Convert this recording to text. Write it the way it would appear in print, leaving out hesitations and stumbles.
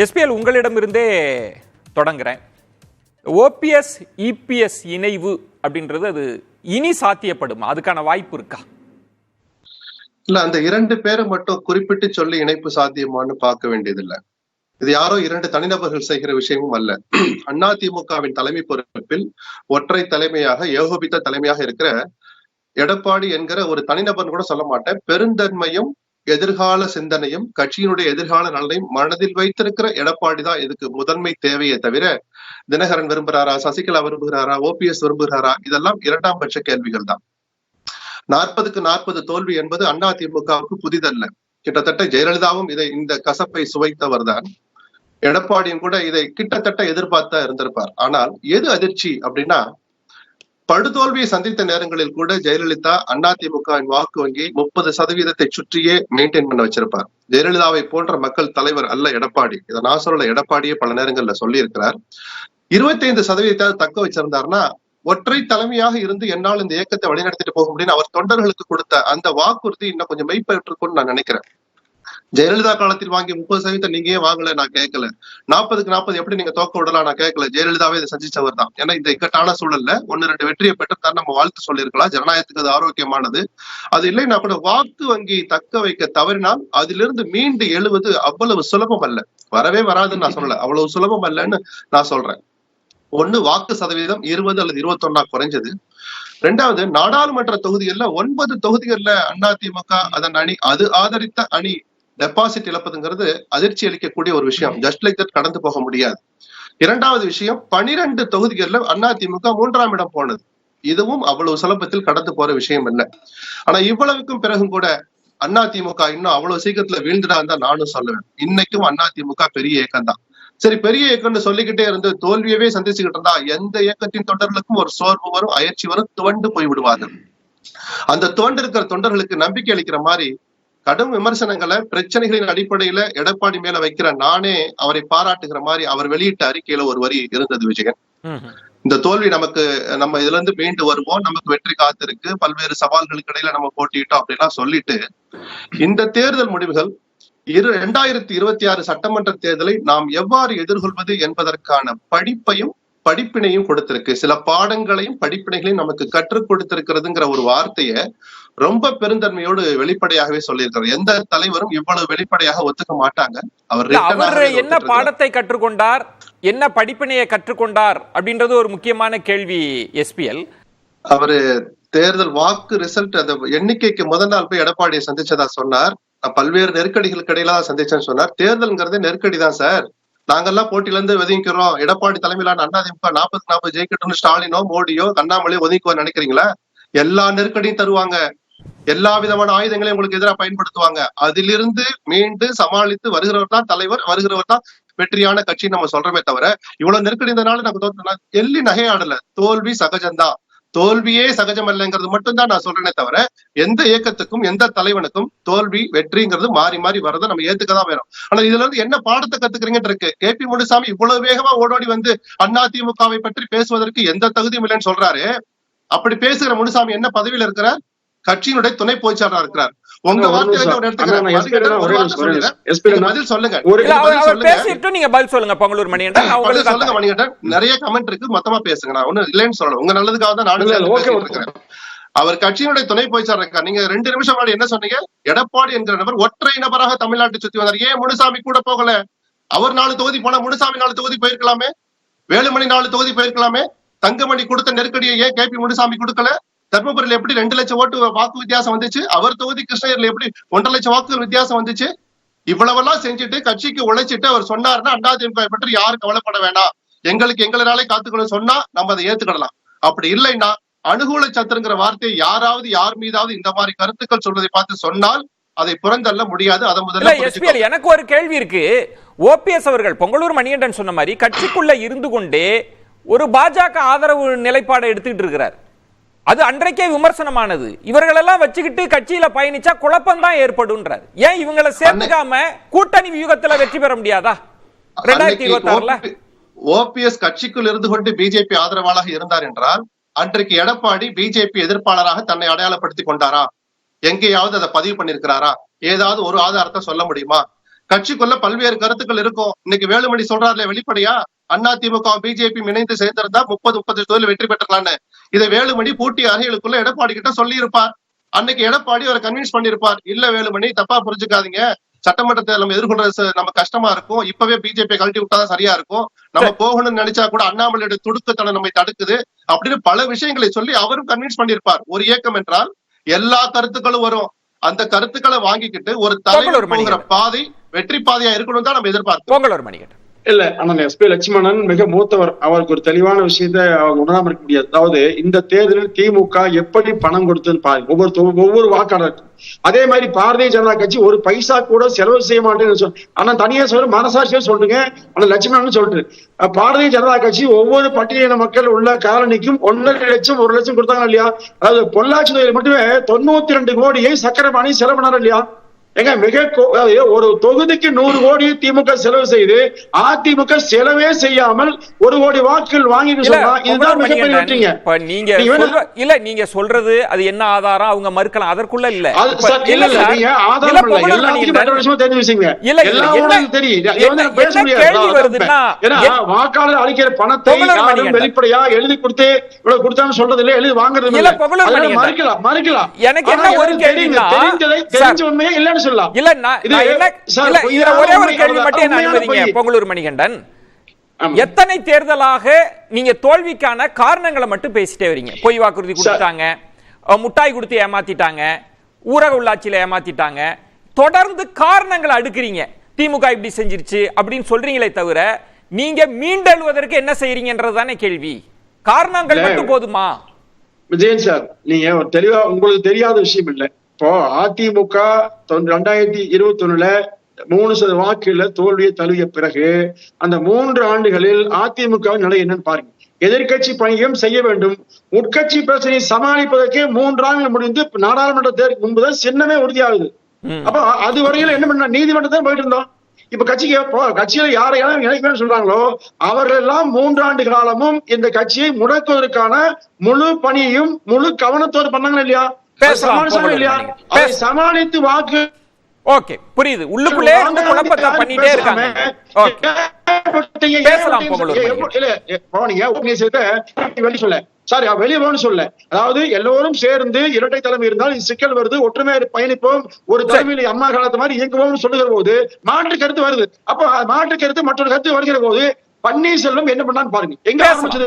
SPL உங்களிடமிருந்தே தொடங்குறேன். OPS EPS இணைவு அப்படின்றது அது இனி சாத்தியப்படுமா? அதுக்கான வாய்ப்பு இருக்கா? இல்ல, அந்த இரண்டு பேரை மட்டும் குறிப்பிட்டு சொல்லி இணைப்பு சாத்தியமானு பார்க்க வேண்டியதில்லை. இது யாரோ இரண்டு தனிநபர்கள் செய்கிற விஷயமும் அல்ல. அதிமுகவின் தலைமை பொறுப்பில் ஒற்றை தலைமையாக, ஏகோபித்த தலைமையாக இருக்கிற எடப்பாடி என்கிற ஒரு தனிநபர்னு கூட சொல்ல மாட்டேன், பெருந்தன்மையும் எதிர்கால சிந்தனையும் கட்சியினுடைய எதிர்கால நலனையும் மனதில் வைத்திருக்கிற எடப்பாடி தான் இதுக்கு முதன்மை தேவையே தவிர தினகரன் விரும்புகிறாரா, சசிகலா விரும்புகிறாரா, ஓபிஎஸ் விரும்புகிறாரா, இதெல்லாம் இரண்டாம் பட்ச கேள்விகள் தான். 40க்கு 40 தோல்வி என்பது அதிமுகவுக்கு புதிதல்ல. கிட்டத்தட்ட ஜெயலலிதாவும் இந்த கசப்பை சுவைத்தவர் தான். எடப்பாடியும் கூட இதை கிட்டத்தட்ட எதிர்பார்த்தா இருந்திருப்பார். ஆனால் எது அதிர்ச்சி அப்படின்னா, படுதோல்வியை சந்தித்த நேரங்களில் கூட ஜெயலலிதா அதிமுகவின் வாக்கு வங்கி 30% சுற்றியே மெயின்டைன் பண்ண வச்சிருப்பார். ஜெயலலிதாவை போன்ற மக்கள் தலைவர் அல்ல எடப்பாடி. இதை நான் சொல்லல, எடப்பாடியே பல நேரங்கள்ல சொல்லி இருக்கிறார். 25% தக்க வச்சிருந்தாருன்னா, ஒற்றை தலைமையாக இருந்து என்னால் இந்த இயக்கத்தை வழிநடத்திட்டு போக முடியும் அவர் தொண்டர்களுக்கு கொடுத்த அந்த வாக்குறுதி இன்னும் கொஞ்சம் மெய்ப்பற்றுக்கும்னு நான் நினைக்கிறேன். ஜெயலலிதா காலத்தில் வாங்கி 30% நீங்க ஏன் வாங்கல, நான் கேட்கல. 40க்கு 40 எப்படி நீங்க தோக்க விடலாம், நான் கேட்கல. ஜெயலலிதாவே இதை செஞ்சிச்சவர் தான். ஏன்னா இந்த இக்கட்டான சூழல்ல 1-2 வெற்றியை பெற்றுத்தான் நம்ம வாழ்த்து சொல்லியிருக்கலாம். ஜனநாயகத்துக்கு அது ஆரோக்கியமானது. அது இல்லைன்னா கூட வாக்கு வங்கி தக்க வைக்க தவறினால் அதிலிருந்து மீண்டு எழுவது அவ்வளவு சுலபம் அல்ல. வரவே வராதுன்னு நான் சொல்லல, அவ்வளவு சுலபம் அல்லன்னு நான் சொல்றேன். ஒண்ணு, வாக்கு சதவீதம் 20 அல்லது 21 குறைஞ்சது. ரெண்டாவது, நாடாளுமன்ற தொகுதிகள்ல 9 தொகுதிகள்ல அதிமுக அதன் அணி, அது ஆதரித்த அணி டெபாசிட் இழப்பதுங்கிறது அதிர்ச்சி அளிக்கக்கூடிய ஒரு விஷயம். ஜஸ்ட் லைக் தட் கடந்து போக முடியாது. இரண்டாவது விஷயம், 12 தொகுதிகள்ல அதிமுக 3ஆம் இடம் போனது. இதுவும் அவ்வளவு சுலபத்தில் கடந்து போற விஷயம் இல்லை. ஆனா இவ்வளவுக்கும் பிறகும் கூட அதிமுக இன்னும் அவ்வளவு சீக்கிரத்துல வீழ்ந்துடான்னு தான் நானும் சொல்லுவேன். இன்னைக்கும் அதிமுக பெரிய இயக்கம் தான். சரி, பெரிய இயக்கம்னு சொல்லிக்கிட்டே இருந்து தோல்வியவே சந்திச்சுக்கிட்டு இருந்தா எந்த இயக்கத்தின் தொண்டர்களுக்கும் ஒரு சோர்வு வரும், அயற்சி வரும், துவண்டு போய் விடுவார்கள். அந்த துவண்டு இருக்கிற தொண்டர்களுக்கு நம்பிக்கை அளிக்கிற மாதிரி கடும் விமர்சனங்களை பிரச்சனைகளின் அடிப்படையில எடப்பாடி மேல வைக்கிற நானே அவரை பாராட்டுகிற மாதிரி அவர் வெளியிட்ட அறிக்கையில ஒரு வரி இருந்தது, விஜயன். இந்த தோல்வி நம்ம இதுல இருந்து மீண்டு வருவோம், நமக்கு வெற்றி காத்திருக்கு, பல்வேறு சவால்களுக்கு இடையில நம்ம போட்டிட்டோம் அப்படின்லாம் சொல்லிட்டு, இந்த தேர்தல் முடிவுகள் 2026 சட்டமன்ற தேர்தலை நாம் எவ்வாறு எதிர்கொள்வது என்பதற்கான படிப்பினையும் கொடுத்திருக்கு. சில பாடங்களையும் படிப்பினைகளையும் நமக்கு கற்றுக் கொடுத்திருக்கிறதுங்கிற ஒரு வார்த்தையை ரொம்ப பெருந்தன்மையோடு வெளிப்படையாகவே சொல்லியிருக்கிறார். எந்த தலைவரும் இவ்வளவு வெளிப்படையாக ஒத்துக்க மாட்டாங்க. அவர் என்ன பாடத்தை கற்றுக்கொண்டார், என்ன படிப்பினையை கற்றுக்கொண்டார் அப்படின்றது ஒரு முக்கியமான கேள்வி. எஸ்பிஎல் அவரு தேர்தல் வாக்கு ரிசல்ட் அந்த எண்ணிக்கைக்கு முதல் நாள் போய் எடப்பாடியை சந்திச்சதா சொன்னார். பல்வேறு நெருக்கடிகளுக்கு இடையில சந்திச்சேன்னு சொன்னார். தேர்தல்ங்கிறதே நெருக்கடி தான் சார். நாங்கெல்லாம் போட்டியில இருந்து ஒதுங்கிக்கிறோம். எடப்பாடி தலைமையிலான அதிமுக 40க்கு 40 ஜெயிக்கட்டும்னு ஸ்டாலினோ மோடியோ அண்ணாமலையோ ஒதுக்குவோ நினைக்கிறீங்களா? எல்லா நெருக்கடியும் தருவாங்க, எல்லா விதமான ஆயுதங்களையும் உங்களுக்கு எதிராக பயன்படுத்துவாங்க. அதிலிருந்து மீண்டு சமாளித்து வருகிறவர் தான் தலைவர், வருகிறவர் தான் வெற்றியான கட்சி நம்ம சொல்றோமே தவிர, இவ்வளவு நெருக்கடி இருந்தனால நம்ம எள்ளி நகையாடல. தோல்வி சகஜம்தான், தோல்வியே சகஜம் அல்லங்கிறது மட்டும்தான் நான் சொல்றேனே தவிர, எந்த இயக்கத்துக்கும் எந்த தலைவனுக்கும் தோல்வி வெற்றிங்கிறது மாறி மாறி வரதை நம்ம ஏத்துக்கதான் வேணும். ஆனா இதுல இருந்து என்ன பாடத்தை கத்துக்கிறீங்கன்னு இருக்கு. KP முனுசாமி இவ்வளவு வேகமா ஓடோடி வந்து அதிமுகவை பற்றி பேசுவதற்கு எந்த தகுதியும் இல்லைன்னு சொல்றாரு. அப்படி பேசுகிற முனுசாமி என்ன பதவியில இருக்கிறார்? கட்சியினுடைய துணை பொதுச்செயலாளர் இருக்கிறார். உங்க வார்த்தையில ஒரு பதில் சொல்லுங்க. சொல்லுங்க மணிகண்டன், நிறைய கமெண்ட் இருக்கு, மொத்தமா பேசுங்க. நான் ஒண்ணு இல்லைன்னு சொல்லணும், உங்க நல்லதுக்காக தான் நானும் இருக்கிறேன். அவர் கட்சியினுடைய துணை பொதுச்செயலாளர் இருக்கார். நீங்க 2 நிமிஷம் முன்னாடி என்ன சொன்னீங்க? எடப்பாடி என்கிற நபர் ஒற்றை நபராக தமிழ்நாட்டை சுத்தி வந்தார். ஏன் முனுசாமி கூட போகல? அவர் 4 தொகுதி போனா முனுசாமி 4 தொகுதி போயிருக்கலாமே, வேலுமணி 4 தொகுதி போயிருக்கலாமே. தங்கமணி கொடுத்த நெருக்கடியை ஏன் KP முனுசாமி கொடுக்கல? தர்மபுரியில எப்படி 2 லட்சம் ஓட்டு வாக்கு வித்தியாசம் வந்துச்சு? அவர் தொகுதி கிருஷ்ணகிரியில எப்படி 1.5 லட்சம் வாக்குகள் வித்தியாசம் வந்துச்சு? இவ்வளவெல்லாம் செஞ்சுட்டு கட்சிக்கு உழைச்சிட்டு அவர் சொன்னாருன்னா அதிமுக பற்றி யாரும் கவலைப்பட வேண்டாம், எங்களுக்கு எங்களாலே காத்துக்கணும் சொன்னா நம்ம அதை ஏத்துக்கிடலாம். அப்படி இல்லைன்னா அனுகூல சத்துருங்கிற வார்த்தையை யாராவது யார் மீதாவது இந்த மாதிரி கருத்துக்கள் சொல்வதை பார்த்து சொன்னால் அதை புறந்தள்ள முடியாது. அதை முதல்ல எனக்கு ஒரு கேள்வி இருக்கு. ஓபிஎஸ் அவர்கள் பொங்கலூர் மணிகண்டன் சொன்ன மாதிரி கட்சிக்குள்ள இருந்து கொண்டே ஒரு பாஜக ஆதரவு நிலைப்பாடை எடுத்துக்கிட்டு இருக்கிறார். அது அன்றைக்கே விமர்சனமானது. இவர்களெல்லாம் வச்சுக்கிட்டு கட்சியில பயணிச்சா குழப்பம் தான் ஏற்படும்ன்றார். ஏன் இவங்களை சேர்த்துக்காம கூட்டணி வியூகத்துல வெற்றி பெற முடியாதா? 2026ல ஓபிஎஸ் கட்சிக்குள் இருந்து கொண்டு பிஜேபி ஆதரவாளராக இருந்தார் என்றால், அன்றைக்கு எடப்பாடி பிஜேபி எதிர்ப்பாளராக தன்னை அடையாளப்படுத்திக் கொண்டாரா? எங்கேயாவது அதை பதிவு பண்ணிருக்கிறாரா? ஏதாவது ஒரு ஆதாரத்தை சொல்ல முடியுமா? கட்சிக்குள்ள பல்வேறு கருத்துக்கள் இருக்கும். இன்னைக்கு வேலுமணி சொல்றாருல வெளிப்படையா, அதிமுக பிஜேபி இணைந்து சேர்ந்திருந்தா 30-35 தொகுதியில் வெற்றி பெற்றலான்னு. இதை வேலுமணி பூட்டிய அறைகளுக்குள்ள எடப்பாடி கிட்ட சொல்லி இருப்பார். அன்னைக்கு எடப்பாடி அவரை கன்வின்ஸ் பண்ணிருப்பார். இல்ல வேலுமணி, தப்பா புரிஞ்சுக்காதீங்க, சட்டமன்ற தேர்தல் நம்ம எதிர்கொள்றது நம்ம கஷ்டமா இருக்கும், இப்பவே பிஜேபி கழட்டி விட்டாதான் சரியா இருக்கும், நம்ம போகணும்னு நினைச்சா கூட அண்ணாமலையோட துடுக்குத்தனம் நம்மை தடுக்குது அப்படின்னு பல விஷயங்களை சொல்லி அவரும் கன்வின்ஸ் பண்ணிருப்பார். ஒரு இயக்கம் என்றால் எல்லா கருத்துக்களும் வரும். அந்த கருத்துக்களை வாங்கிக்கிட்டு ஒரு தலைவர் போகிற பாதை வெற்றி பாதையா இருக்கணும் தான் நம்ம எதிர்பார்க்கிறோம். இல்ல அண்ணன் எஸ் பி லட்சுமணன் மிக மூத்தவர், அவருக்கு ஒரு தெளிவான விஷயத்தை அவங்க உணராம இருக்க முடியாது. அதாவது இந்த தேர்தலில் திமுக எப்படி பணம் கொடுத்ததுன்னு பாருங்க, ஒவ்வொரு வாக்காளருக்கும். அதே மாதிரி பாரதிய ஜனதா கட்சி ஒரு பைசா கூட செலவு செய்ய மாட்டேன்னு ஆனா தனியா சொல்ற மனசாட்சியா சொல்லுங்க ஆனா லட்சுமணன் சொல்லிட்டு, பாரதிய ஜனதா கட்சி ஒவ்வொரு பட்டியலின மக்கள் உள்ள காலனிக்கும் 1.5 லட்சம் 1 லட்சம் கொடுத்தாங்க இல்லையா? அதாவது பொள்ளாச்சி தொகுதியில் மட்டுமே 92 கோடியை சக்கரபாணி செலவு பண்ணாரு இல்லையா? எங்க மிக ஒரு தொகுதிக்கு 100 கோடி திமுக செலவு செய்து அதிமுக செலவே செய்யாமல் 1 கோடி வாக்குகள் வாங்கிட்டு சொன்னா இதுதான் மிகப்பெரிய வெற்றிங்க. நீங்க சொல்றது அது என்ன ஆதாரம் அவங்க மறுக்கலாம், அதற்குள்ள இல்ல நீங்க ஆதாரம் இல்ல, எல்லாத்தையும் மற்ற விஷயமா தெரிஞ்சு வச்சுங்க. எல்லாரும் தெரியும் பேச முடியாது. ஏன்னா வாக்காளர் அளிக்கிற பணத்தை யாரும் வெளிப்படையா எழுதி கொடுத்து இவ்வளவு கொடுத்தான்னு சொல்றது இல்ல, எழுதி வாங்குறது இல்ல. மறுக்கலாம் எனக்கு என்ன ஒரு கேள்வினா தெரிஞ்ச உண்மையே இல்ல சொல்லலாம். இல்ல ஒரே ஒரு கேள்வி மட்டும் என்ன அனுமதிங்க பொங்கலூர் மணிகண்டன். எத்தனை தேர்தலாக நீங்க தோல்விக்கான காரணங்களை மட்டும் பேசிட்டே வரீங்க? பொய் வாக்குறுதி கொடுத்தாங்க, முட்டாய் கொடுத்து ஏமாத்திட்டாங்க, ஊரக உள்ளாட்சியில ஏமாத்திட்டாங்க, தொடர்ந்து காரணங்களை அடுக்குறீங்க. திமுக இப்படி செஞ்சிருச்சு அப்படின்னு சொல்றீங்களே தவிர நீங்க மீண்டெழுவதற்கு என்ன செய்யறீங்கன்றதுதானே கேள்வி. காரணங்கள் மட்டும் போதுமா? விஜயன் சார், நீங்க தெளிவா உங்களுக்கு தெரியாத விஷயம் இல்லை. இப்போ அதிமுக 2021 3% வாக்குல தோல்வியை தழுவிய பிறகு அந்த 3 ஆண்டுகளில் அதிமுக நிலை என்னன்னு பாருங்க. எதிர்கட்சி பணியும் செய்ய வேண்டும், உட்கட்சி பிரச்சனையை சமாளிப்பதற்கே 3 ஆண்டுகள் முடிந்து நாடாளுமன்ற தேர்தல் முன்புதான் சின்னமே உறுதியாகுது. அப்ப அது வரையில என்ன பண்ண நீதிமன்றத்தை போயிட்டு இருந்தோம். இப்ப கட்சியில யாரையெல்லாம் இணைக்கணும்னு சொல்றாங்களோ அவர்கள் எல்லாம் 3 ஆண்டு காலமும் இந்த கட்சியை முடக்குவதற்கான முழு பணியையும் முழு கவனத்தோடு பண்ணாங்க இல்லையா? சமாளித்து வாக்கு ஓகே புரியுது. உள்ளுக்குள்ளே இருந்து குழப்பத்தை பண்ணிட்டே இருக்காங்க. அதாவது எல்லோரும் சேர்ந்து இரட்டை தலைமை இருந்தால் சிக்கல் வருது, ஒற்றுமை பயணிப்போம், ஒரு தலைமையில் அம்மா காலத்து மாதிரி இயங்குவோம் சொல்லுகிற போது மாற்று கருத்து வருது. அப்ப மாற்று கருத்து மற்றொரு கருத்து வருகிற போது பன்னீர்செல்வம் என்ன பண்ணான்னு பாருங்க. எங்க ஆரம்பிச்சது